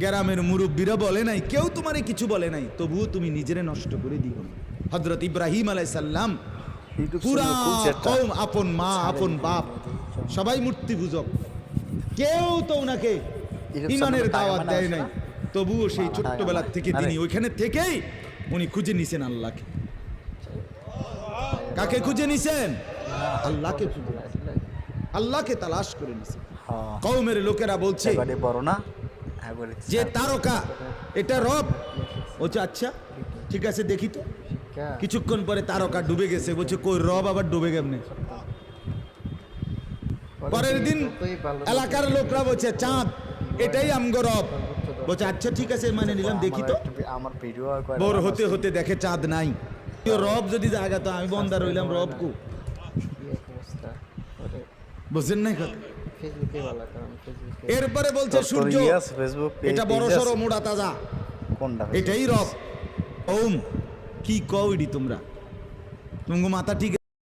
গ্রামের মুরব্বীরা বলে নাই, কেউ তোমারে কিছু বলে নাই, তবুও তুমি নিজেরে নষ্ট করে দিও না। হযরত ইব্রাহিম আলাইহিস সালাম পুরা কওম, আপন মা আপন বাপ সবাই মূর্তি পূজক, কেউ তো ওনাকে ইমানের দাওয়াত দেয় নাই, তবুও সেই ছোট্টবেলা থেকে তিনি ওইখানে থেকেই উনি খুঁজে নিছেন আল্লাহকে। কাকে খুঁজে নিছেন? আল্লাহকে খুঁজে নিছেন, আল্লাহকে তালাশ করে নিছেন। কওমের লোকেরা বলছে যে তারকা এটা রব। বলছে আচ্ছা ঠিক আছে দেখি তো। কিছুক্ষণ পরে তারকা ডুবে গেছে, বলছে কই রব আবার ডুবে কেমনে? পরের দিন এলাকার লোকরা বলছে চাঁদ এটাই আমগো রব। বলছে আচ্ছা ঠিক আছে মানে নিলাম, দেখি তো। ভোর হতে হতে দেখে চাঁদ নাই। রব যদি জায়গা তো আমি বন্দা রইলাম, রব কো বুঝছেন নাই কথা। এরপরে বলছে সূর্য এটা বড় সড়ো মোড়া তাজা, এটাই রব। ওম কি কও ইডি তোমরা, তোমার মাথা ঠিক